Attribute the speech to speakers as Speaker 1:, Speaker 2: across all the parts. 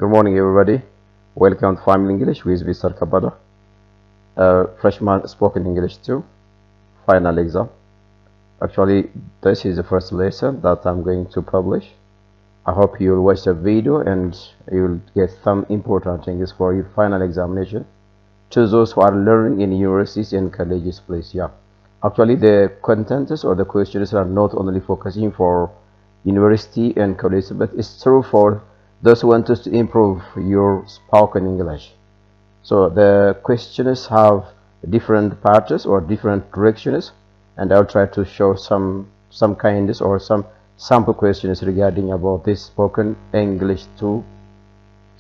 Speaker 1: Good morning, everybody. Welcome to Family English with Mr. Kabada. Freshman spoken English 2, final exam. Actually, this is the first lesson that I'm going to publish. I hope you'll watch the video and you'll get some important things for your final examination. To those who are learning in universities and colleges, please, Actually, the contents or the questions are not only focusing for university and college, but it's true for those who want to improve your spoken English. So the questions have different parts or different directions, and I'll try to show some kinds or some sample questions regarding about this spoken English 2.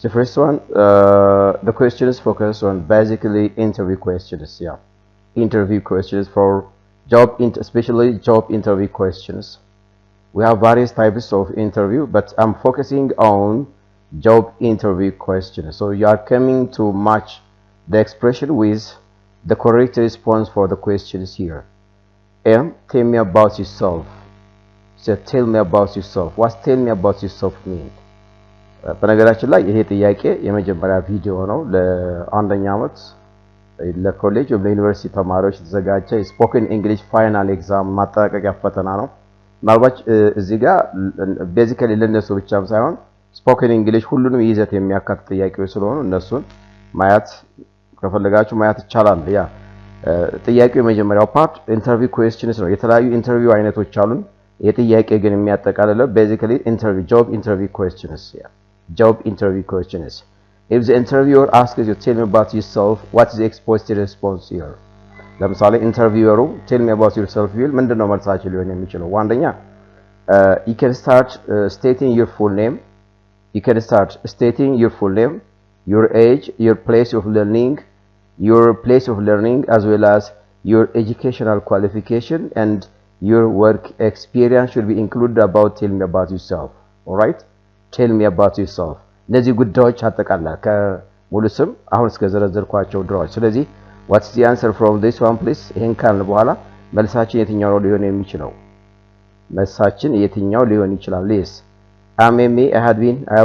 Speaker 1: The first one, the questions focus on basically interview questions. Interview questions for especially job interview questions. We have various types of interview, but I'm focusing on job interview questions. So you are coming to match the expression with the correct response for the questions here. Tell me about yourself. So tell me about yourself. What's tell me about yourself mean? በነገራችን ላይ ይሄ ጥያቄ የመጀመሪያ ቪዲዮ ነው ለአንደኛ ዓመት ለኮሌጅ ወይም ለዩኒቨርሲቲ ተማሪዎች የተዘጋጀ ስፖከን እንግሊሽ ፋይናል ኤግዛም ማጠናቀቂያ ፈተና ነው። ምናልባት እዚህ ጋር ቤዚካሊ ለነሱ ብቻም ሳይሆን ስፖከን እንግሊሽ ሁሉንም ይዘት የሚያካትት ጥያቄዎች ስለሆኑ እነሱን ማየት ከፈለጋችሁ ማየት ይቻላል። ጥያቄው የመጀመሪያው ፓርት ኢንተርቪው ኩዌስችንስ ነው። የተለያዩ ኢንተርቪው አይነቶች አሉን። የጥያቄ ግን የሚያጠቃልለው ቤዚካሊ ኢንተርቪው ጆብ ኢንተርቪው ኩዌስችንስ job interview questions. If the interviewer asks you, tell me about yourself, what is the expected response here? ለምሳሌ ኢንተርቪወሩ tell me about yourself ቢል ምንድነው መልሳችሁ ሊሆን የሚችለው? አንደኛ you can start stating your full name. You can start stating your full name, your age, your place of learning, as well as your educational qualification and your work experience should be included about tell me about yourself. All right? Tell me about yourself. እነዚህ ጉዳዮች አጠቃላይ ከሙሉ ስም አሁን እስከ ዘረዘርኳቸው ድራዎች። ስለዚህ what's the answer from this one please? ይሄን ካልን በኋላ መልሳችን የትኛው ነው ሊሆን የሚችለው? መልሳችን የትኛው ሊሆን ይችላል? Yes. I'm me, I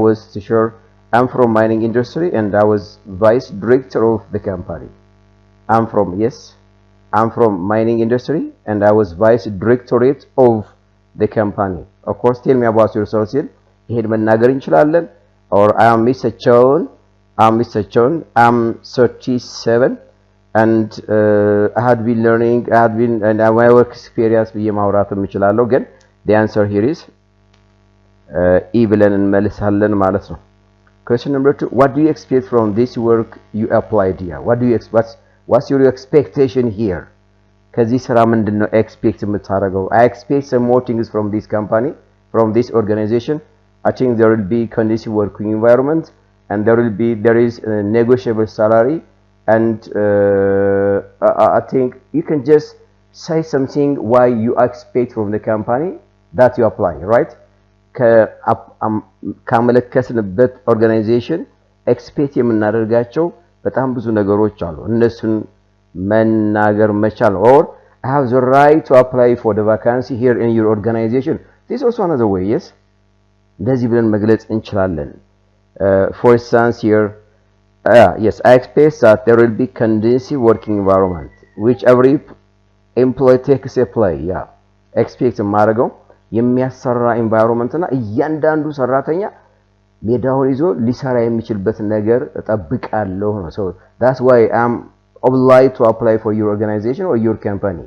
Speaker 1: was sure. I'm from mining industry and I was vice director of the company. I'm from mining industry and I was vice directorate of the company. Of course, tell me about yourself. ይሄን መናገር እንችላለን. Or I am Mr. John. I'm 37 and I had been learning. And my work experience ብዬ ማውራትም እችላለሁ። ግን the answer here is ብለን እንመልሳለን ማለት ነው። Question number 2. What do you expect from this work you applied here? What's your expectation here? ከዚህ ስራ ምንድነው expect የምታደርገው? I expect some more things from this company, from this organization. I think there will be conducive working environment and there is a negotiable salary and I think you can just say something why you expect from the company that you apply, right? ካመለከትንበት ኦርጋናይዜሽን ኤክስፔክት የምናደርጋቸው በጣም ብዙ ነገሮች አሉ። እነሱን መናገር መቻል or I have the right to apply for the vacancy here in your organization. This is also another way, yes? እንደዚህ ብለን መግለጽ እንችላለን. For instance here, yes, I expect that there will be conducive working environment which every employee takes a play. expect ማድረገው የሚያሰራ environment እና እያንዳንዱ ሰራተኛ ሜዳውን ይዞ ሊሰራ የሚችልበት ነገር ተጠብቃለሁ ነው. So that's why I'm obliged to apply for your organization or your company.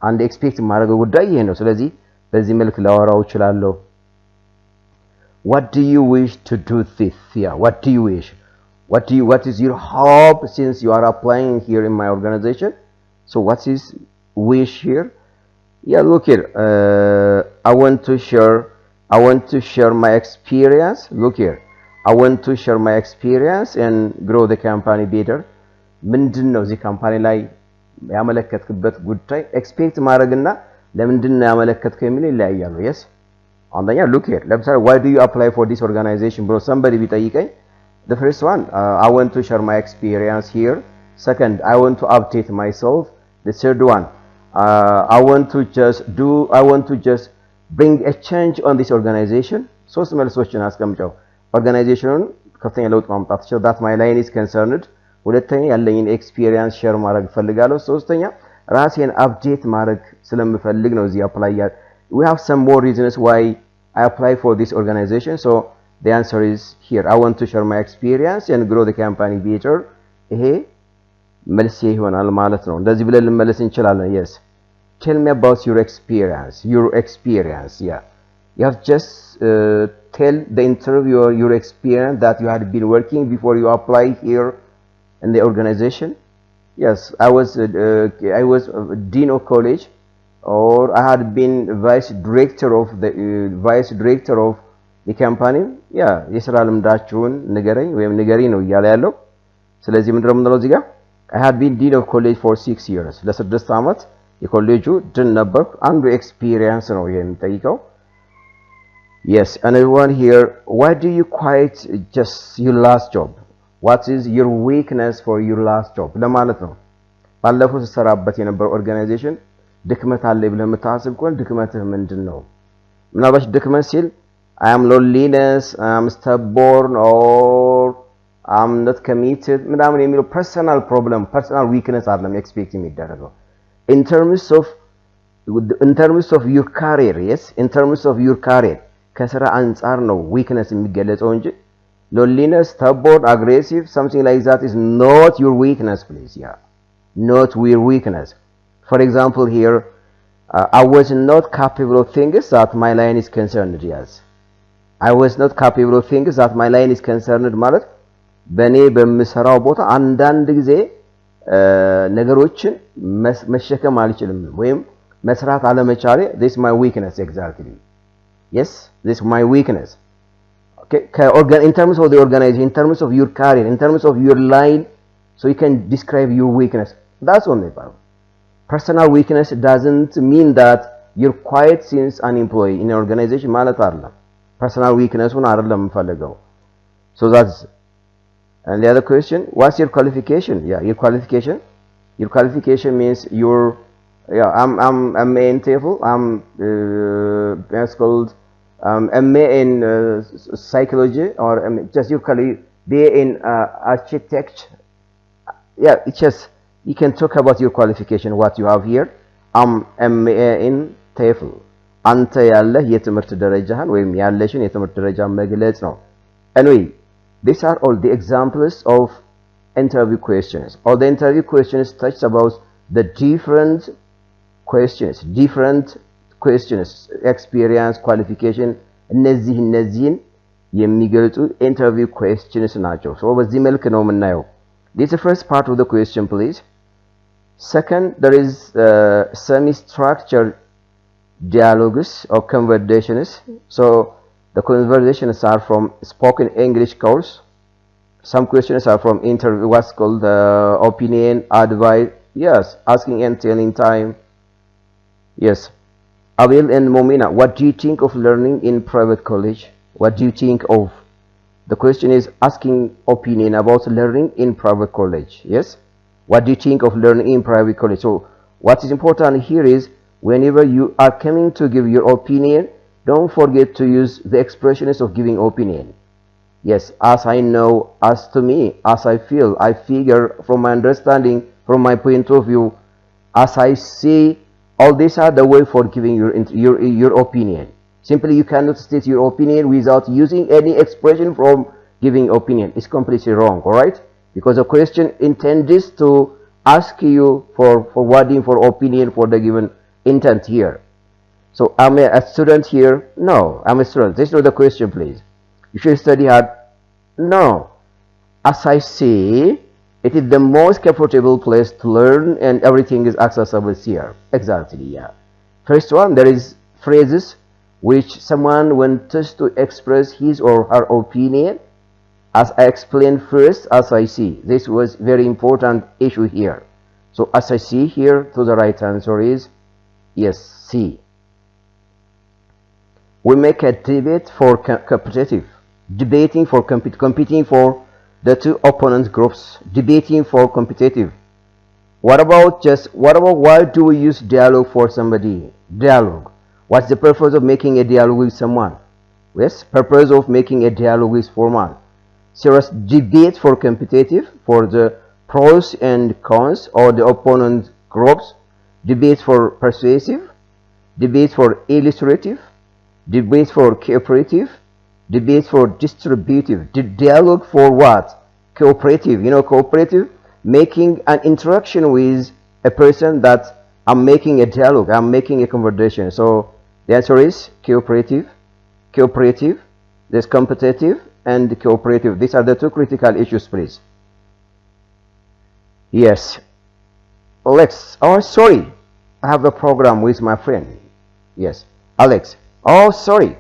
Speaker 1: and expect ማድረገው ጉዳይ ይሄ ነው። ስለዚህ በዚህ መልኩ ላወራው እችላለሁ. What do you wish to do this? What do you wish? What is your hope since you are applying here in my organization? So what is wish here? Look here. I want to share my experience. Look here. I want to share my experience and grow the company better. ምንድነው እዚህ ካምፓኒ ላይ ያመለከትክበት ጉዳይ ኤክስፔክት ማድረግና ለምንድነው ያመለከትከው የሚል ይለያያል። yes አንደኛ look here. ለምሳሌ why do you apply for this organization bro? somebody ቢጠይቀኝ the first one I want to share my experience here. Second, I want to update myself. The third one I want to just bring a change on this organization. ሶስት መልሶችን አስቀምጨው ኦርጋናይዜሽኑን ከፍተኛ ለውጥ ማምጣት ይችላል that my line is concerned ሁለተኛ ያለኝን ኤክስፒሪየንስ ሼር ማድረግ ፈልጋለሁ ሶስተኛ ራሴን አፕዴት ማድረግ ስለምፈልግ ነው እዚህ አፕላይ we have some more reasons why I apply for this organization so the answer is here I want to share my experience and grow the company better ይሄ መልስ ይሆናል ማለት ነው እንደዚህ ብለን ልመለስ እንችላለን yes tell me about your experience yeah you have just tell the interviewer your experience that you had been working before you apply here in the organization yes I was dean of college or I had been vice director of the company yeah የስራ ልምዳችሁን ንገረኝ ወይም ንገሪ ነው እያለ ያለው ስለዚህ ምንድነው የምንለው እዚህ ጋር I had been dean of college for 6 years ለ6 አመት የኮሌጁ ድን ነበር አንዱ ኤክስፒሪየንስ ነው የሚጠይቀው yes another one here why do you quit just your last job what is your weakness for your last job ለማለት ነው ባለፈው ተሰራበት የነበረው ኦርጋናይዜሽን ድክመት አለ ብለህ የምታስብ ከሆነ ድክመትህ ምንድነው ምናልባት ድክመት ሲል I am loneliness I am stubborn or I'm not committed ምናምን የሚለው personal problem personal weakness አይደለም ኤክስፔክት የሚደረገው in terms of your career yes in terms of your career ከስራ አንፃር ነው weakness የሚገለጸው እንጂ loneliness stubborn aggressive something like that is not your weakness please yeah not your weakness for example here I was not capable of things that my line is concerned yes I was not capable of things that my line is concerned ማለት በኔ በመሰራው ቦታ አንዳንድ ጊዜ ነገሮችን መሸከም አልችልም ወይም መስራት አለመቻሌ this my weakness exactly yes this my weakness okay in terms of the organization in terms of your career in terms of your line so you can describe your weakness that's only part personal weakness doesn't mean that you're quiet since an employee in an organization ማለት አይደለም personal weakness ሆነ አይደለም የምፈልገው so that's and the other question what's your qualification yeah your qualification means you're yeah I'm MA in TEFL I'm it's called MA in psychology or just you call it BA in architecture yeah it's just you can talk about your qualification what you have here I'm MA in TEFL አንተ ያለህ የትምህርት ደረጃህን ወይም ያለሽን የትምህርት ደረጃ መግለጽ ነው anyway these are all the examples of interview questions all the interview questions touch about the different questions experience qualification እነዚህን የሚገልጹ interview questions ናቸው so በዚህ መልክ ነው የምናየው this is the first part of the question please second there is semi structured dialogues or conversations so the conversations are from spoken English course some questions are from interview what's called opinion advice yes asking and telling time yes Abel and Momina what do you think of learning in private college what do you think of the question is asking opinion about learning in private college yes what do you think of learning in private college so what is important here is whenever you are coming to give your opinion don't forget to use the expressions of giving opinion yes as I know as to me as I feel I figure from my understanding from my point of view as I see all these are the way for giving your opinion simply you cannot state your opinion without using any expression from giving opinion it's completely wrong all right because the question intends to ask you for wording for opinion for the given intent here so am I a student here no I'm a student this is not the question please you should study hard no as I see it is the most comfortable place to learn and everything is accessible here exactly yeah first one there is phrases which someone wants to express his or her opinion as I explained first as I see this was very important issue here so as I see here to the right answer is yes C we make a debate for competitive debating for competing for the two opponent groups debating for competitive what about why do we use dialogue for somebody dialogue what's the purpose of making a dialogue with someone Yes, purpose of making a dialogue is formal. Serious debate for competitive, for the pros and cons or the opponent groups, debate for persuasive, debate for illustrative, debate for cooperative, debate for distributive, dialogue for what? Cooperative. You know, cooperative, making an interaction with a person that I'm making a dialogue, I'm making a conversation. So the answer is cooperative, cooperative, there's competitive and cooperative. These are the two critical issues, please. Yes. Alex, oh sorry, I have a program with my friend. Yes. Alex, oh sorry,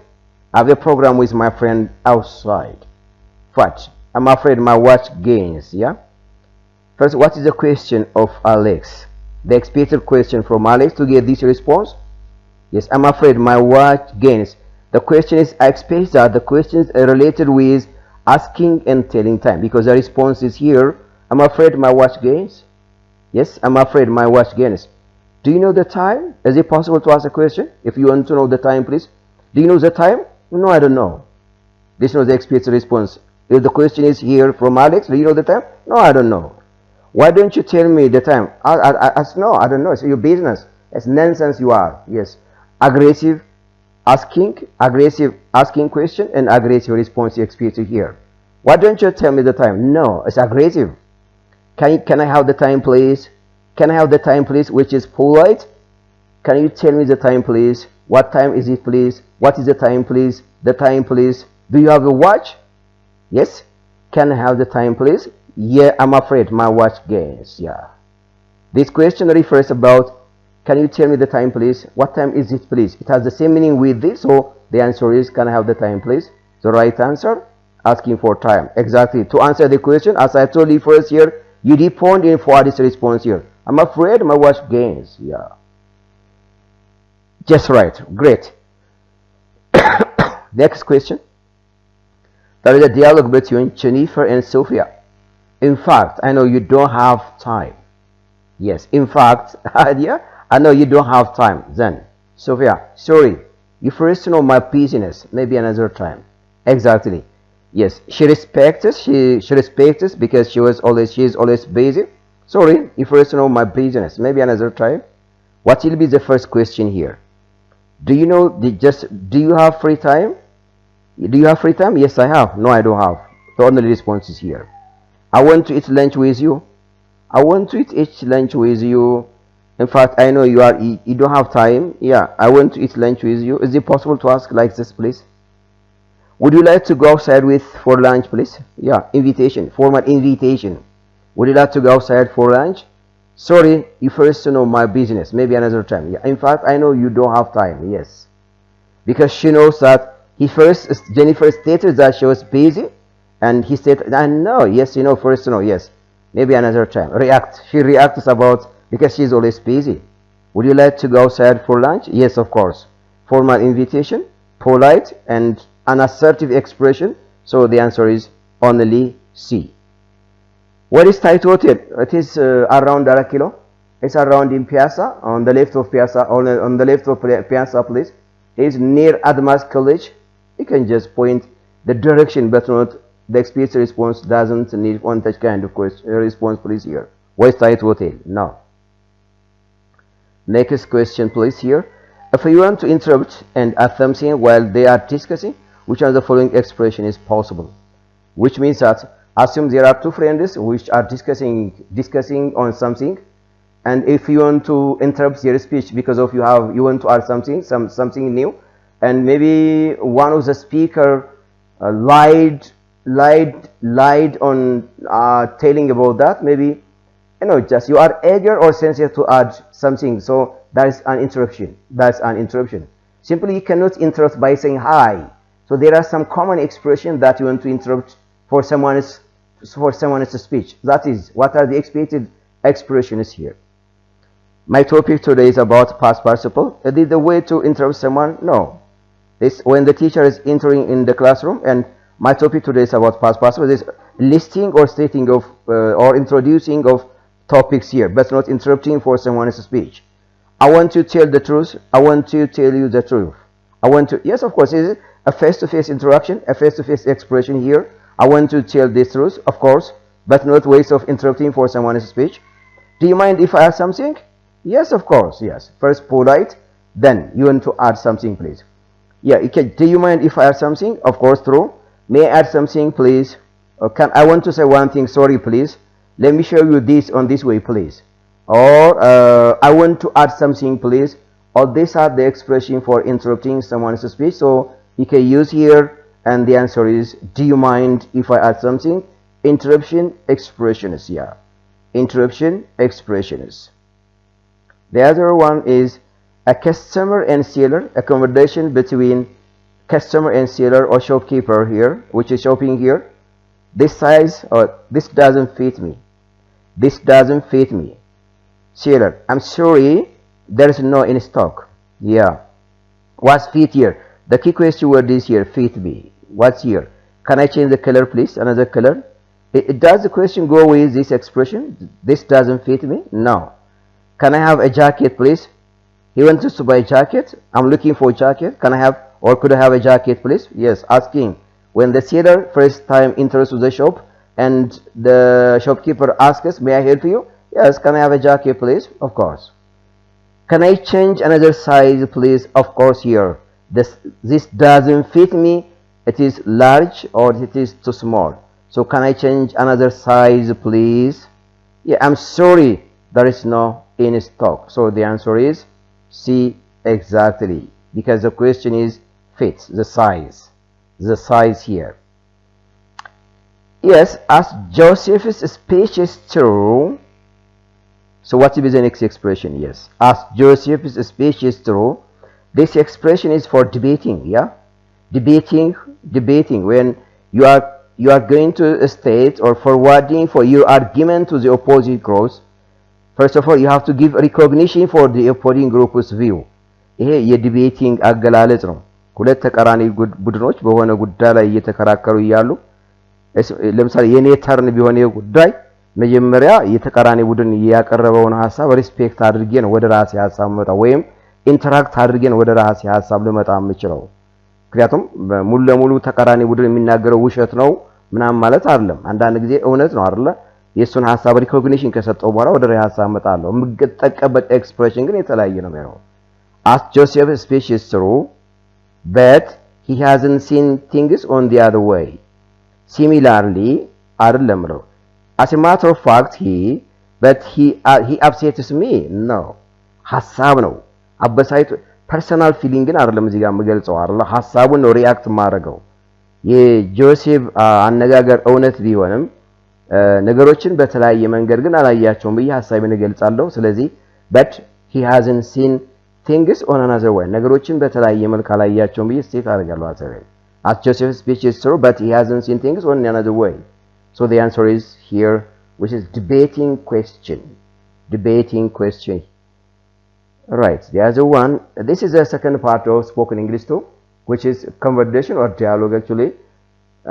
Speaker 1: I have a program with my friend outside. What? I'm afraid my watch gains, yeah? First, what is the question of Alex? The expected question from Alex to get this response? Yes, I'm afraid my watch gains. The question is, I expect that the questions are related with asking and telling time, because the response is here, I'm afraid my watch gains. Yes, I'm afraid my watch gains. Do you know the time? Is it possible to ask a question? If you want to know the time, please. Do you know the time? No, I don't know. This is the expected response. If the question is here from Alex, do you know the time? No, I don't know. Why don't you tell me the time? No, I don't know. It's your business. It's nonsense you are. Yes. Aggressive asking question and aggressive response you expected here. Why don't you tell me the time? No, it's aggressive. Can I have the time, please? Can I have the time, please? Which is polite. Can you tell me the time, please? What time is it, please? What is the time, please? The time, please. Do you have a watch? Yes. Can I have the time, please? Yeah, I'm afraid my watch gains. Yeah. This question refers about, can you tell me the time, please? What time is it, please? It has the same meaning with this, so the answer is, can I have the time, please? The right answer, asking for time. Exactly. To answer the question, as I told you first here, you depend in for this response here. I'm afraid my watch gains. Yeah. Just right. Great. Next question. There is a dialogue between Jennifer and Sophia. In fact, I know you don't have time. Yes, in fact, yeah, I know you don't have time. Then, Sophia, sorry, you first know my business. Maybe another time. Exactly. Yes, she respects us. She respects us because she is always busy. Sorry, you first know my business. Maybe another time. What will be the first question here? Do you know do you have free time? Do you have free time? Yes, I have. No, I don't have. The only response is here. I want to eat lunch with you. I want to eat lunch with you. In fact, I know you don't have time. Yeah, I want to eat lunch with you. Is it possible to ask like this, please? Would you like to go outside for lunch, please? Yeah, invitation, formal invitation. Would you like to go outside for lunch? Sorry, you first know my business. Maybe another time. Yeah, in fact, I know you don't have time. Yes, because she knows that Jennifer stated that she was busy, and he said, I know. Yes, you know, first know. Yes, maybe another time. She reacts about because she's always busy. Would you like to go outside for lunch? Yes, of course. Formal invitation, polite, and an assertive expression. So the answer is only C. Where is Taito Hotel? It is around Arakilo. It's around in Piazza, on the left of Piazza, on the left of Piazza, please. It's near Admas College. You can just point the direction, but not the explicit response doesn't need one such kind of response, please, here. Where is Taito Hotel? No. Next question, please, here. If you want to interrupt and ask something while they are discussing, which of the following expression is possible? Which means that assume there are two friends which are discussing on something, and if you want to interrupt their speech because of you want to add something new, and maybe one of the speaker lied on telling about that, maybe just you are eager or sensitive to add something, so that is an interruption. Simply you cannot interrupt by saying hi. So there are some common expressions that you want to interrupt for someone's speech. That is, what are the expected expressions here? My topic today is about past participle. Is it the way to interrupt someone? No. This when the teacher is entering in the classroom, and my topic today is about past participle. This listing or stating of or introducing of topics here, but not interrupting for someone's speech. I want to tell the truth. I want to tell you the truth. I want to. Yes, of course. a face-to-face interaction, a face-to-face expression here. I want to tell this truth, of course, but not ways of interrupting for someone's speech. Do you mind if I add something? Yes, of course, yes. First polite, then you want to add something, please. Yeah, okay. Do you mind if I add something? Of course, true. May I add something, please? Or I want to say one thing, sorry, please. Let me show you this on this way, please. Or I want to add something, please. Or these are the expression for interrupting someone's speech. So you can use here, and the answer is, do you mind if I add something? Interruption expressions, yeah. Interruption expressions. The other one is a customer and seller, a conversation between customer and seller or shopkeeper here, which is shopping here. This size, or this doesn't fit me. This doesn't fit me. Seller, I'm sorry, there is no in stock. Yeah. What's fit here? The key question word is here, fit me. What's here? Can I change the color, please? Another color? Does the question go with this expression? This doesn't fit me? No. Can I have a jacket, please? He wants us to buy a jacket. I'm looking for a jacket. Can I have, or could I have a jacket, please? Yes, asking. When the seller first time enters the shop and the shopkeeper asks us, may I help you? Yes, can I have a jacket, please? Of course. Can I change another size, please? Of course, here. This doesn't fit me. It is large or it is too small. So can I change another size, please? Yeah, I'm sorry, there is no in stock. So the answer is C, exactly, because the question is fit, the size here. Yes, as Joseph's speech is true. So what will be the next expression? Yes, as Joseph's speech is true. This expression is for debating, yeah? Debating when you are going to state or forwarding for your argument to the opposing group. First of all, you have to give recognition for the opposing group's view. ይሄ የዲቤቲንግ አገላለጽ ነው። ሁለት ተቃራኒ ቡድኖች በሆነ ጉዳይ ላይ እየተከራከሩ ይያሉ። ለምሳሌ የኔ ተርን ቢሆን ጉዳይ መጀመሪያ የተቃራኒ ቡድን ያቀረበውን ሐሳብ ሪስፔክት አድርጌ ነው ወደ ራሴ ሐሳብ መጣ ወይም ኢንተራክት አድርጌ ነው ወደ ራሴ ሐሳብ ልመጣ የምችለው። ምክንያቱም ሙሉ ለሙሉ ተቃራኒ ቡድን የሚናገረው ውሸት ነው ምናም ማለት አይደለም። አንዳንድ ጊዜ እውነት ነው አይደለ? የሱን ሐሳብ ሪኮግኒሽን ከሰጠው በኋላ ወደ ራሴ ሐሳብ መጣለሁ። የምትጠቀምበት ኤክስፕሬሽን ግን የተለያየ ነው የሚሆነው። As Joseph's speech is true, but he hasn't seen things on the other way. Similarly, አይደለም ነው። As a matter of fact, he upsets me. No. ሐሳብ ነው። አበሳይት ፐርሰናል ፊሊንግን አይደለም እዚህ ጋር የምገልጸው አይደለ? ሐሳቡን ነው ሪአክት ማድረገው። የጆሴፍ አነጋገር እውነት ቢሆንም ነገሮችን በተለያየ መንገድ ግን አላያቸውም ብዬ ሐሳቤን እገልጻለሁ። ስለዚህ but he hasn't seen things on another way. ነገሮችን በተለያየ መልክ አላያቸውም ብዬ ስቴት አደርጋለሁ ሐሳቤን። As Joseph's speech is true, but he hasn't seen things on another way. So the answer is here, which is debating question. Debating question. Right, the other one, this is the second part of spoken English too, which is conversation or dialogue actually,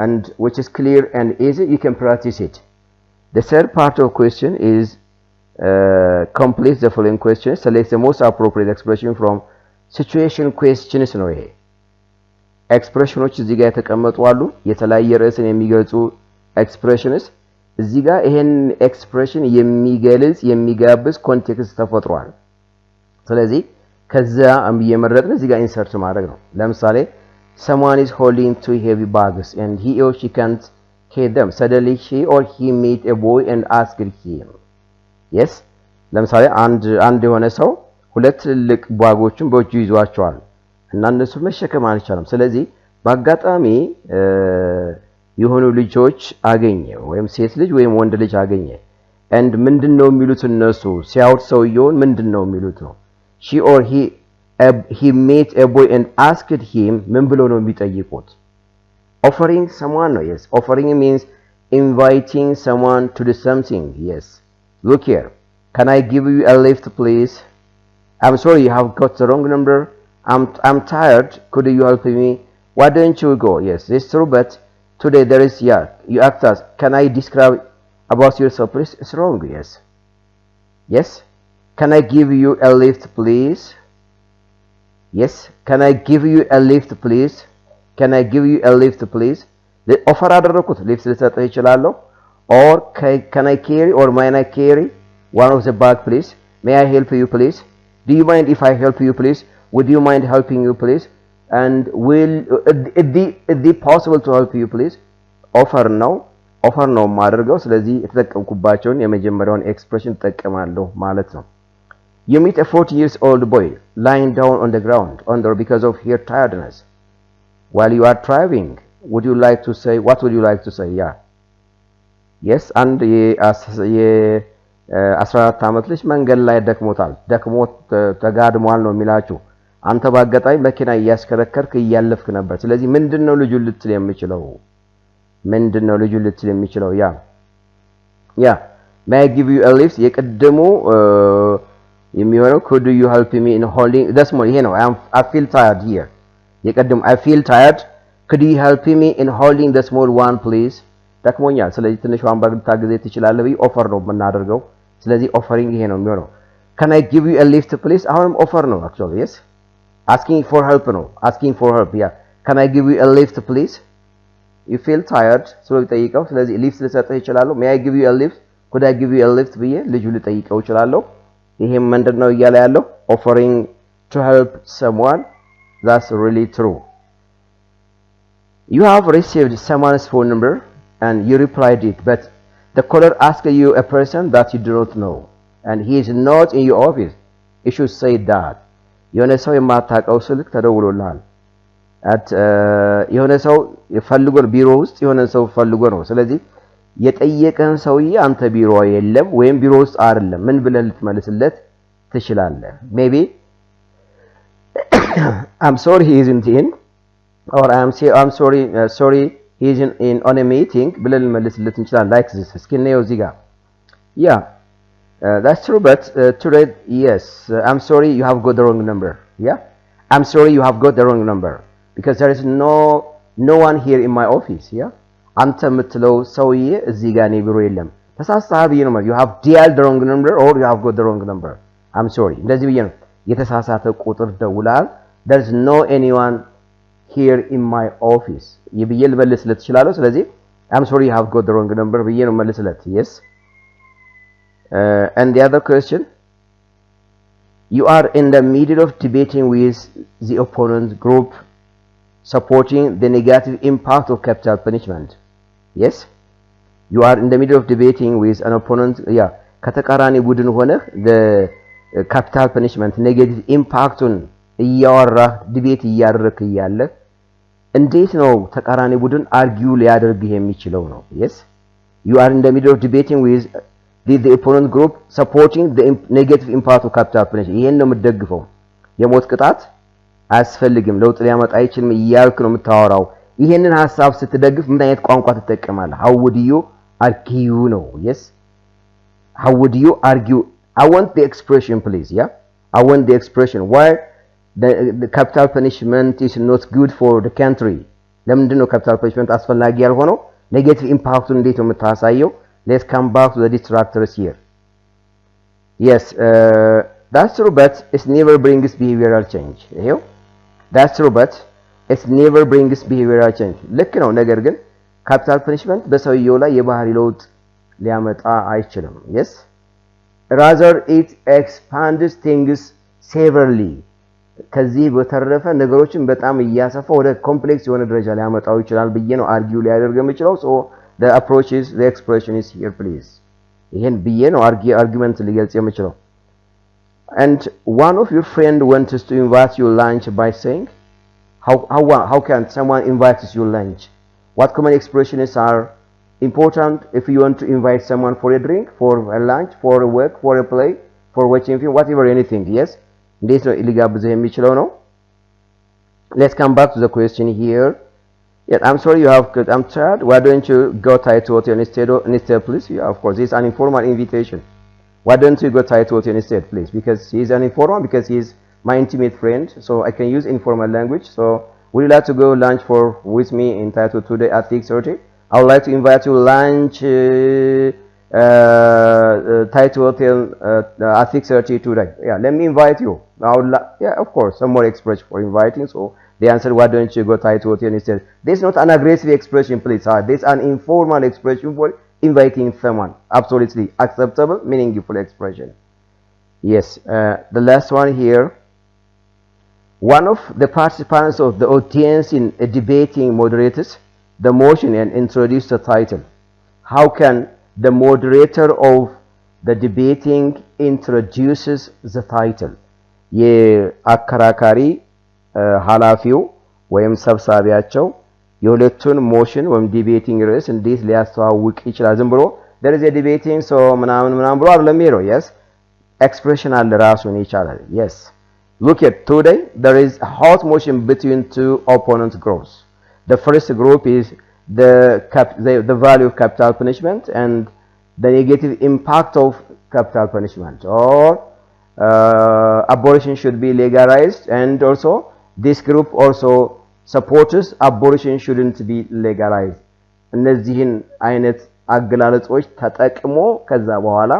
Speaker 1: and which is clear and easy. You can practice it. The third part of question is complete the following questions. Select the most appropriate expression from situation questions ነው ይሄ ኤክስፕሬሽኖች እዚህ ጋር የተቀመጡ አሉ የተለያየ ርዕስን የሚገልጹ ኤክስፕሬሽንስ እዚህ ጋር ይሄን ኤክስፕሬሽን የሚገልጽ የሚጋብዝ ኮንቴክስት ተፈጥሯል ስለዚህ ከዛ እየመረጥን እዚህ ጋር ኢንሰርት ማድረግ ነው ለምሳሌ someone is holding two heavy bags and he or she can't carry them suddenly she or he meet a boy and asked him yes ለምሳሌ አንድ የሆነ ሰው ሁለት ትልቅ ባጎችን በእጁ ይዟቸዋል እና እነሱ መሸከም አልቻለም ስለዚህ በአጋጣሚ የሆኑ ልጆች አገኘ ወይም ሴት ልጅ ወይም ወንድ ልጅ አገኘ and ምንድነው የሚሉት እነሱ ሲያውት ሰውየውን ምንድነው የሚሉት ነው she or he met a boy and asked him ምን ብሎ ነው የሚጠይቁት offering someone no yes offering means inviting someone to do something yes look here can I give you a lift please I'm sorry you have got the wrong number I'm tired could you help me why don't you go yes it's true but today there is you asked us can I describe about yourself please it's wrong yes can I give you a lift please yes can I give you a lift please can I give you a lift please? offer አደረኩት lift ልሰጥህ እችላለሁ or can I carry or may I carry one of the bag please? May I help you please? Do you mind if I help you please? Would you mind helping you please? And will it be possible to help you please? offer ነው ማድረገው ስለዚህ የተጠቀምኩባቸውን የመጀመሪያውን ኤክስፕሬሽን ተጠቀማለሁ ማለት ነው You meet a 40 years old boy lying down on the ground under because of her tiredness while you are driving what would you like to say yeah yes and የ14 ዓመት ልጅ መንገድ ላይ ደክሞት ተጋድሟል ነው የሚላችሁ አንተ ባጋጣሚ መኪና እያስከረከርክ እያለፍክ ነበር ስለዚህ ምንድነው ልጁ ልትል የሚችለው ያ may I give you a lift የቀደሙ የሚሆነው could you help me in holding that's more ይሄ ነው I feel tired here የቀደሙ I feel tired could you help me in holding the small one please ደክሞኛል ስለዚህ ትንሿን ባግ ልታግዘኝ ትችላለህ ብዬ ኦፈር ነው የምናደርገው ስለዚህ ኦፈሪንግ ይሄ ነው የሚሆነው can I give you a lift please አሁንም ኦፈር ነው actually yes asking for help yeah can I give you a lift please you feel tired so ልጠይቀው ስለዚህ ሊፍት ልሰጥህ እችላለሁ may I give you a lift could I give you a lift ብዬ ልጁ ልጠይቀው እችላለሁ ይሄም ምንድነው እያለ ያለው offering to help someone that's really true you have received someone's phone number and you replied it but the caller asked you a person that you do not know and he is not in your office you should say that የሆነ ሰው የማታውቀው ስልክ ተደውሎልሃል የሆነ ሰው ይፈልጎ ቢሮ ውስጥ የሆነ ሰው ፈልጎ ነው ስለዚህ የጠየቀን ሰውዬ አንተ ቢሮ የለም ወይም ቢሮ ውስጥ አይደለም ምን ብለህ ልትመልስለት ትችላለህ maybe I'm sorry he isn't in or I'm sorry he is on a meeting ብለህ ልትመልስለት እንችላለን like this እስኪ ነው እዚህ ጋር yeah that's true but today yes I'm sorry you have got the wrong number yeah I'm sorry you have got the wrong number because there is no one here in my office yeah አንተ የምትለው ሰውዬ እዚህ ጋር ነው ቢሮ የለም ተሳሳቢ ነው you have dialed the wrong number or you have got the wrong number I'm sorry እንደዚህ ብዬ ነው የተሳሳተ ቁጥር ደውላል there is no anyone here in my office ይብዬ ልበልስለት ይችላል ስለዚህ I'm sorry you have got the wrong number ብዬ ነው መልስለት yes and the other question you are in the middle of debating with the opponent group supporting the negative impact of capital punishment yes you are in the middle of debating with an opponent yeah ከተቃራኒ ቡድን ሆነ the capital punishment negative impact on እያወራ ዲቤት እያደረክ ያለ እንዴት ነው ተቃራኒ ቡድን argue ሊያደርግ የሚችለው ነው yes you are in the middle of debating with the opponent group supporting the negative impact of capital punishment ይሄን ነው የምትደግፈው የሞት ቅጣት አያስፈልግም ለውጥ ሊያመጣ አይችልም እያልክ ነው የምታወራው ይሄንን ሐሳብ ስትደግፍ ምን አይነት ቋንቋ ትጠቀማለህ how would you argue ነው yes how would you argue I want the expression please yeah I want the expression why the capital punishment is not good for the country ለምንድን ነው capital punishment አስፈላጊ ያልሆነው negative impact እንዴት ነው የምታሳየው let's come back to the distractors here yes that's true but it never brings behavioral change ይሄው that's true but it never brings behavioral change ልክ ነው ነገር ግን capital punishment በሰውየው ላይ የባህሪ ለውጥ ሊያመጣ አይችልም yes rather it expands things severely ከዚህ በተረፈ ነገሮችን በጣም እያሰፋ ወደ ኮምፕሌክስ የሆነ ደረጃ ሊያመጣው ይችላል ብዬ ነው argue ሊያደርግ የሚችለው so the approach is the expression is here please ይሄን ብዬ ነው argument ሊገልጽ የሚችለው and one of your friend wants to invite you lunch by saying how can someone invite you lunch what common expressions are important if you want to invite someone for a drink for a lunch for a work for a play for watching film whatever anything yes እንዴት ነው ሊጋብዘህ የሚችለው ነው let's come back to the question here yes I'm sorry I'm tired why don't you go Thai hotel instead please yeah, of course it's an informal invitation why don't you go Thai hotel instead please because he's an informal because he's my intimate friend so I can use informal language so would you like to go lunch with me in Thai today at 6:30 I would like to invite you lunch Thai hotel at 6:30 today yeah let me invite you yeah of course some more expression for inviting so They answered, why don't you go tie to hotel instead? This is not an aggressive expression, please. This is an informal expression for inviting someone. Absolutely acceptable, meaningful expression. Yes, the last one here. One of the participants of the audience in a debating moderates the motion and introduced the title. How can the moderator of the debating introduces the title? የአከራካሪ ኃላፊው ወይም ሰብሳቢያቸው የሁለቱን ሞሽን ወይም ዲቤቲንግ ርዕስ እንዴት ሊያስተዋውቅ ይችላል? ዝም ብሎ there is a debating so ምናምን ብሎ አይደለም የሚለው yes expression አለ ራሱን ይቻላል yes look at today there is a hot motion between two opponent groups. The first group is the value of capital punishment and the negative impact of capital punishment, or abolition should be legalized, and also this group also supports abolition shouldn't be legalized. እነዚህን አይነት አገላለጾች ተጠቅሞ ከዛ በኋላ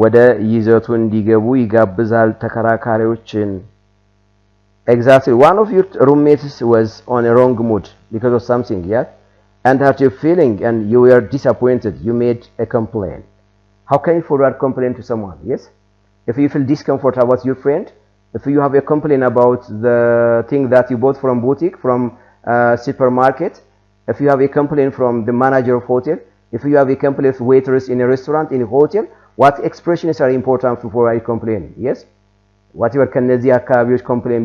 Speaker 1: ወደ ይዘቱ እንዲገቡ ይጋብዛል ተከራካሪዎችን። Exactly, one of your roommates was on a wrong mood because of something, yeah, and hurt your feeling and you were disappointed. You made a complaint. How can you forward complaint to someone? Yes, if you feel discomfort about your friend, if you have a complaint about the thing that you bought from boutique, from supermarket, if you have a complaint from the manager of hotel, if you have a complaint of waiters in a restaurant, in a hotel, what expressions are important to forward complaint? Yes, whatever ከነዚህ አካባቢዎች ኮምፕሌን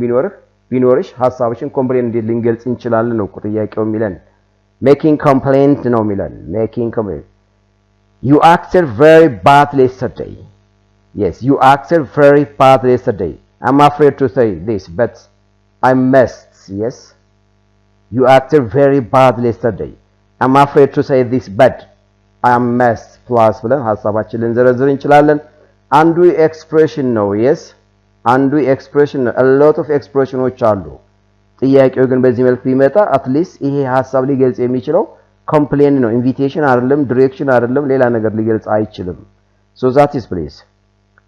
Speaker 1: ቢኖርሽ ሐሳብሽን ኮምፕሌን እንዴት ልንገልጽ እንችላለን ነው ጥያቄው የሚለን። making complaint ነው የሚለን making complaint. You acted very badly yesterday. Yes, you acted very badly yesterday. I'm afraid to say this, but I must. Yes, you acted very badly yesterday. I'm afraid to say this, but I must. plus ብለን ሐሳባችንን ልንዘረዝር እንችላለን። አንዱ ኤክስፕሬሽን ነው yes አንዱ ኤክስፕሬሽን ነው። a lot of expressions አሉ። ጥያቄው ግን በዚህ መልኩ ቢመጣ አትሊስት ይሄ ሐሳብ ሊገልጽ የሚችለው ኮምፕሌን ነው ኢንቪቴሽን አይደለም ዲሬክሽን አይደለም ሌላ ነገር ሊገልጽ አይችልም። so that is please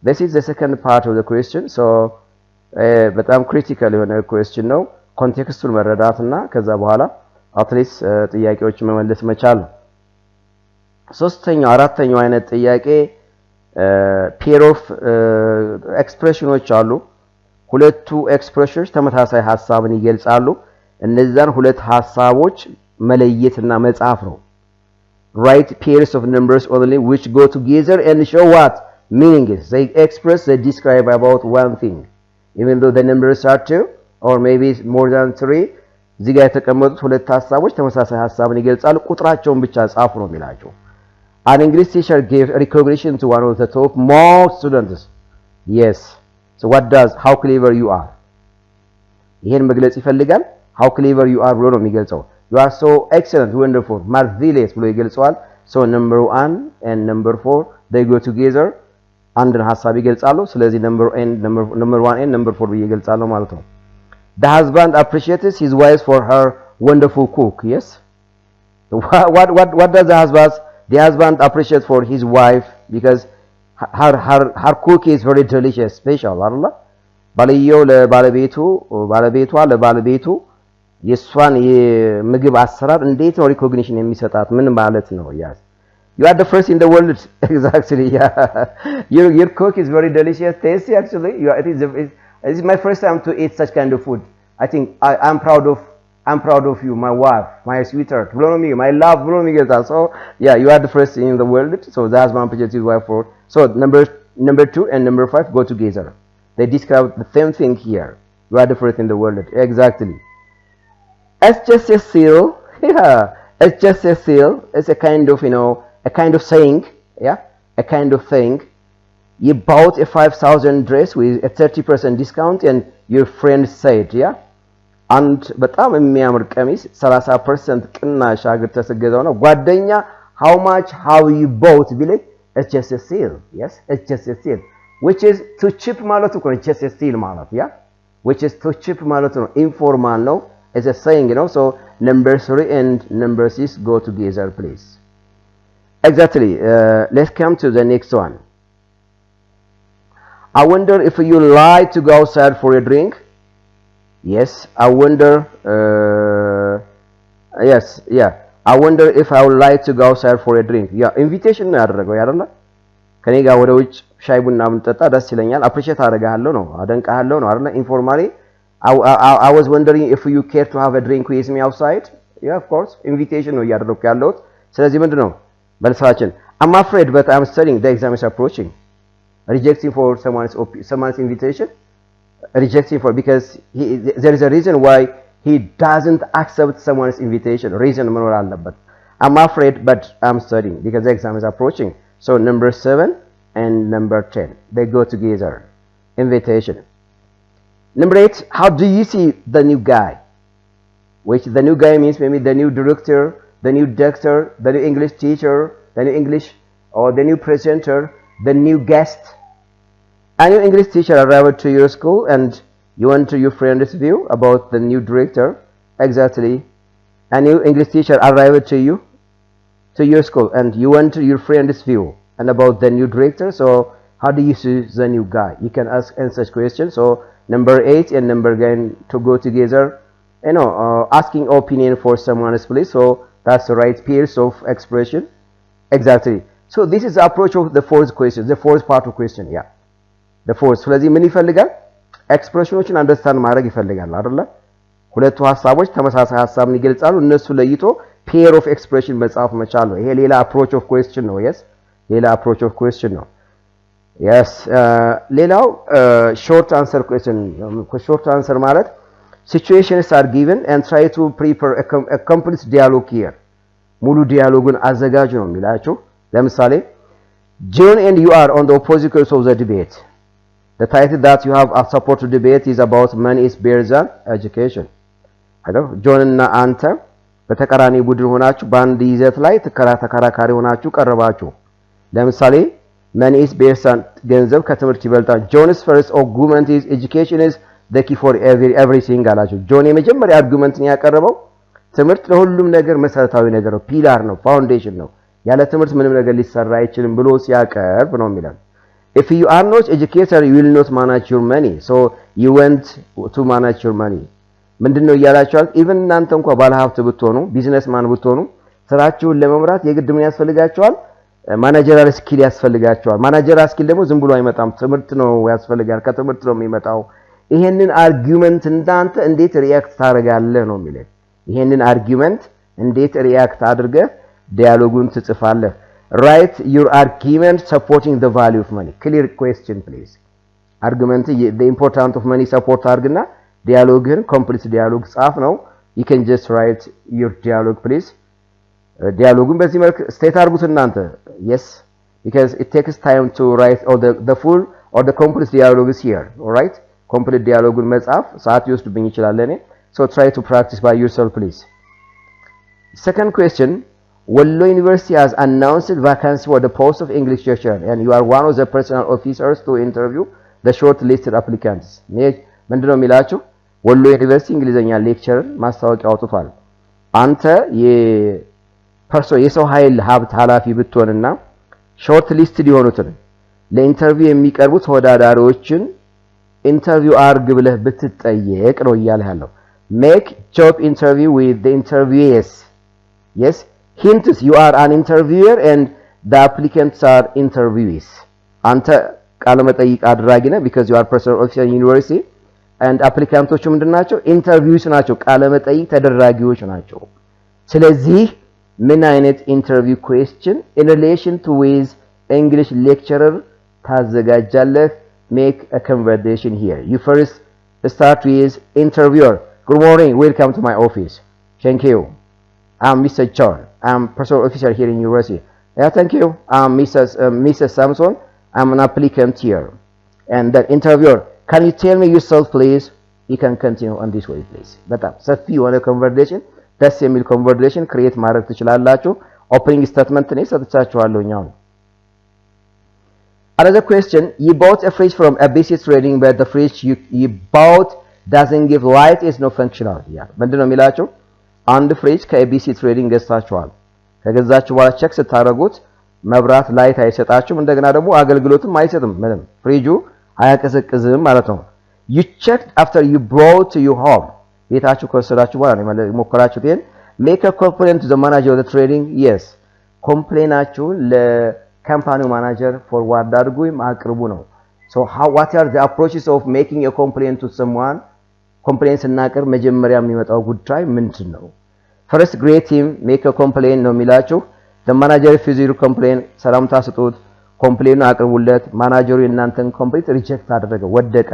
Speaker 1: this is the second part of the question. so በጣም ክሪቲካል የሆነ question ነው ኮንቴክስቱን መረዳትና ከዛ በኋላ አትሊስት ጥያቄዎችን መመለስ መቻል። ሶስተኛው አራተኛው አይነት ጥያቄ ፔር ኦፍ ኤክስፕሬሽኖች አሉ። ሁለቱ ኤክስፕሬሽኖች ተመሳሳይ ሐሳብን ይገልጻሉ። እነዛን ሁለት ሐሳቦች መለየትና መጻፍ ነው። write pairs of numbers only which go together and show what meaning is. They express, they describe about one thing even though the numbers are two or maybe more than three. እዚህ ጋር የተቀመጡት ሁለት ሐሳቦች ተመሳሳይ ሐሳብን ይገልጻሉ። ቁጥራቸውን ብቻ ጻፉ ነው የሚላቸው። An English teacher gave recognition to one of the top most students. Yes. So what does how clever you are? ይሄን መግለጽ ይፈልጋል። how clever you are ብሎ ነው የሚገልጸው። you are so excellent, wonderful, marvelous ብሎ ይገልጸዋል። so number 1 and number 4 they go together አንድን ሐሳብ ይገልጻሉ። ስለዚህ number 1 and number 4 ብዬ ይገልጻሉ ማለት ነው። The husband appreciates his wife for her wonderful cook. Yes. What does the husband appreciate for his wife because her cook is very delicious, special. አይደል? ባልየው ባለቤቷ ለባለቤቱ የሷን የምግብ አሰራር እንዴት ነው ሪኮግኒሽን የሚሰጣት ምን ማለት ነው? Yes. You are the first in the world. Exactly. Yeah. Your cook is very delicious, tasty actually. This is my first time to eat such kind of food. I think I'm proud of you, my wife, my sweetheart, my love, so yeah, you are the first in the world. So that's one appreciates his wife for. So number 2 and number 5 go together. They describe the same thing here. You are the first in the world. Exactly. It's just a seal. Yeah, it's just a seal. It's a kind of a kind of saying. Yeah, a kind of thing. You bought a 5,000 dress with a 30% discount and your friend said, yeah, and በጣም የሚያምር ቀሚስ 30% ቅናሽ አግር ተሰገዘው ነው ጓደኛ how much have you bought ቢል it's just a sale. Yes, it's just a sale, which is too cheap ማለት ነው just a sale ማለት yeah, which is too cheap ማለት ነው informal ነው it's a saying so number 3 and number 6 go together please. Exactly. Let's come to the next one. I wonder if you like to go outside for a drink. Yes, I wonder. Yes, yeah. I wonder if I would like to go outside for a drink. Yeah, invitation ያደረገው ያደለ ከኔ ጋር ወደ ውጭ ሻይ ቡና ምንጠጣ ደስ ይለኛል። appreciate አደርጋለሁ ነው አደንቃለሁ ነው አይደለ? Informally I was wondering if you care to have a drink with me outside. Yeah, of course. Invitation ነው ያደረኩ ያለሁት። ስለዚህ ምንድነው መልሳችን? I'm afraid but I'm studying, the exam is approaching. Rejecting for someone's invitation. Rejecting for because there is a reason why he doesn't accept someone's invitation. Reason መኖር አለበት. I'm afraid but I'm studying because the exam is approaching. So number 7 and number 10 they go together. Invitation. Number 8, how do you see the new guy? Which the new guy means maybe the new director, the new doctor, the new English teacher, the new English or the new presenter, the new guest. A new English teacher arrived to your school and you went to your friend's view about the new director. Exactly. A new English teacher arrived to your school and you went to your friend's view and about the new director. So how do you see the new guy? You can answer such questions. So number 8 and number 9 to go together. Asking opinion for someone's place. So that's the right pairs of expression. Exactly. So this is the approach of the fourth question, the fourth part of question. Yeah. The fourth. ስለዚህ ምን ይፈልጋል? ኤክስፕሬሽኖችን አንደርስታንድ ማድረግ ይፈልጋል አይደለ? ሁለቱ ሐሳቦች ተመሳሳይ ሐሳብን ይገልጻሉ። እነሱ ለይቶ ፔር ኦፍ ኤክስፕሬሽን መጻፍ መቻል ነው። ይሄ ሌላ አፕሮች ኦፍ ኩዌስችን ነው። yes ሌላ አፕሮች ኦፍ ኩዌስችን ነው። yes ሌላው ሾርት አንሰር ኩዌስችን ሾርት አንሰር ማለት situations are given and try to prepare a complete dialogue here. ሙሉ ዲያሎጉን አዘጋጁ ነው የሚላችሁ። ለምሳሌ John and you are on the opposite sides of the debate. The title that you have support to debate is about money is better than education. አይደል? ጆን እና አንተ በተቃራኒ ቡድን ሆናችሁ በአንድ ይዘት ላይ ተከራካሪ ሆናችሁ ቀረባችሁ። ለምሳሌ money is better than ገንዘብ ከትምህርት ይበልጣል. John's first argument is education is the key for everything አላችሁ። ጆን የመጀመሪያ አርጉመንትን ያቀረበው ትምህርት ለሁሉም ነገር መሰረታዊ ነገር ነው፣ ፒላር ነው፣ ፋውንዴሽን ነው። ያለ ትምህርት ምንም ነገር ሊሰራ አይችልም ብሎ ሲያቀርብ ነው የሚለው። If you are not educated you will not manage your money. So you want to manage your money. ምንድነው እያላችኋል? ኢቭን እናንተ እንኳን ባለሀብት ብትሆኑ ቢዝነስማን ብትሆኑ ስራችሁን ለመምራት የግድ ምን ያስፈልጋችኋል? ማኔጀራል ስኪል ያስፈልጋችኋል። ማኔጀራል ስኪል ደግሞ ዝም ብሎ አይመጣም፣ ትምህርት ነው ያስፈልጋል። ከትምህርት ነው የሚመጣው። ይሄንን አርጊውመንት እናንተ እንዴት ሪአክት ታደርጋለህ ነው የሚለው። ይሄንን አርጊውመንት እንዴት ሪአክት አድርገህ ዲያሎጉን ትጽፋለህ? Write your argument supporting the value of money. Clear question please. Argument the importance of money support አድርግና ዲያሎግን ኮምፕሊት ዲያሎግ ጻፍ ነው። You can just write your dialogue please. ዲያሎጉን በዚህ መልክ ስቴት አድርጉት እናንተ። Yes, because it takes time to write or the full or the complete dialogue is here. All right? Complete dialogue መጻፍ ሰዓት ይወስድብኝ ይችላል ለኔ. So try to practice by yourself please. Second question, Wallo University has announced vacancy for the post of English lecturer and you are one of the personal officers to interview the shortlisted applicants. ምንድነው የሚላችሁ? ወሎ ዩኒቨርሲቲ እንግሊዘኛ ሌክቸር ማስታወቂያ አውጥቷል። አንተ የሰው ኃይል ሀብት ኃላፊ ብትሆንና ሾርት ሊስትድ የሆኑትን ለኢንተርቪው የሚቀርቡ ተወዳዳሪዎችን ኢንተርቪው አርግ ብለህ ብትጠየቅ ነው እያለ ያለው። Make job interview with the interviewees. Yes, hints you are an interviewer and the applicants are interviewees. አንተ ቃለ መጠይቅ አድራጊ ነህ because you are personal officer in university and applicants ምንድናቸው? ኢንተርቪውስ ናቸው፣ ቃለ መጠይቅ ተደራጊዎች ናቸው። ስለዚህ ምን አይነት ኢንተርቪው question in relation to with English lecturer ታዘጋጃለህ? Make a conversation here. You first start with interviewer. Good morning, welcome to my office. Thank you. I'm Mr. John. I'm personal officer here in university. Yeah, thank you. I'm Mrs. Samson. I'm an applicant here. And the interviewer, can you tell me yourself, please? You can continue on this way, please. በጣም ሰፊ የሆነ conversation, ደስ የሚል conversation create ማድረግ ትችላላችሁ። Opening statement እኔ ሰጥቻችኋለሁ ኛው። Another question, you bought a fridge from ABC Trading but the fridge you bought doesn't give light, is not functional. Yeah, ምንድነው የሚላችሁ? አንድ ፍሪጅ ከኤቢሲ ትሬዲንግ ገዝታችኋል። ከገዛችሁ በኋላ ቼክ ስታደርጉት መብራት ላይት አይሰጣችሁም፣ እንደገና ደግሞ አገልግሎትም አይሰጥም። ምንም ፍሪጁ አያቀዘቅዝም ማለት ነው። you checked after you brought to your home ቤታችሁ ከወሰዳችሁ በኋላ ነው ሞከራችሁት ይሄን make a complaint to the manager of the trading yes ኮምፕሌናችሁን ለካምፓኒው ማናጀር ፎርዋርድ አድርጉ ማቅርቡ ነው so what are the approaches of making a complaint to someone complaint ስናቀርብ መጀመሪያ የሚመጣው ጉዳይ ምንድነው first greet him make a complaint ነው የሚላችሁ the manager refuses your complaint ሰላምታ ስጡት ኮምፕሌኑን አቅርቡለት ማናጀሩ የእናንተን ኮምፕሊት ሪጀክት አደረገ ወደቀ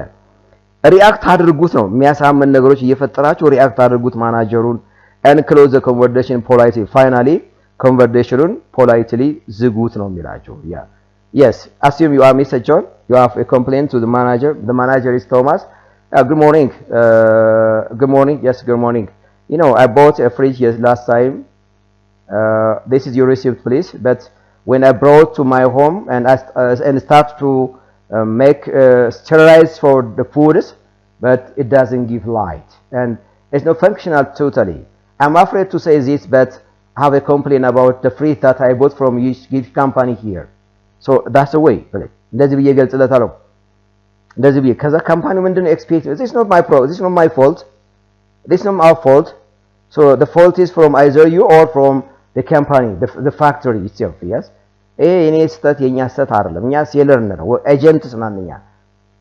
Speaker 1: ሪአክት አድርጉት ነው የሚያሳምን ነገሮች እየፈጠራችሁ ሪአክት አድርጉት ማናጀሩን and close the conversation politely finally conversation politely ዝጉት ነው የሚላችሁ yeah yes assume you are Mr. John you have a complaint to the manager is Thomas good morning yes good morning you know I bought a fridge last time this is your receipt please but when I brought to my home and start to make sterilize for the foods but it doesn't give light and it's not functional totally I'm afraid to say this but I have a complaint about the fridge that I bought from your company here so that's the way እንደዚህ ብዬ ገልጽለታለሁ እንደዚህ ብዬ ከዛ ካምፓኒው ምንድነው ኤክስፔክት this is not my problem this is not my fault this is not our fault so the fault is from either you or from the company the factory itself yes እኔ ስህተት የኛ ስህተት አይደለም እኛ ሴለር ነው ኤጀንትስ ናንኛ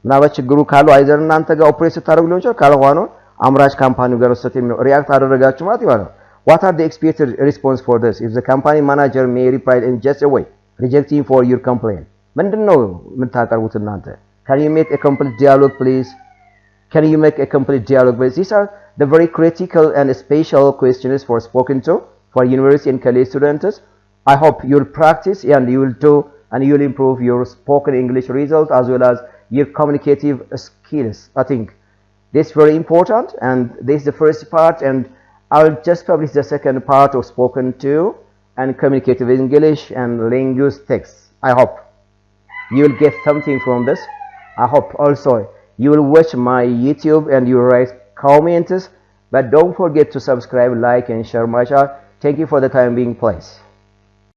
Speaker 1: ምናልባት ችግሩ ካለው አይዘር እናንተ ጋር ኦፕሬት ስታደርጉ ሊሆን ይችላል ካልሆነ አምራች ካምፓኒው ጋር ስህተት የሚለው ሪአክት አደረጋችሁ ማለት ይባላል what are the expected response for this if the company manager may reply in just a way rejecting for your complaint ምንድነው የምታቀርቡት እናንተ can you make a complete dialogue please can you make a complete dialogue please these are the very critical and special questions for spoken to for university and college students I hope you'll practice and you will do and you'll improve your spoken English results as well as your communicative skills. I think this is very important and this is the first part and I'll just publish the second part of spoken to and communicative English and linguistics. I hope you will get something from this. I hope also you will watch my YouTube and you will write comments but don't forget to subscribe, like and share my channel. Thank you for the time being, please.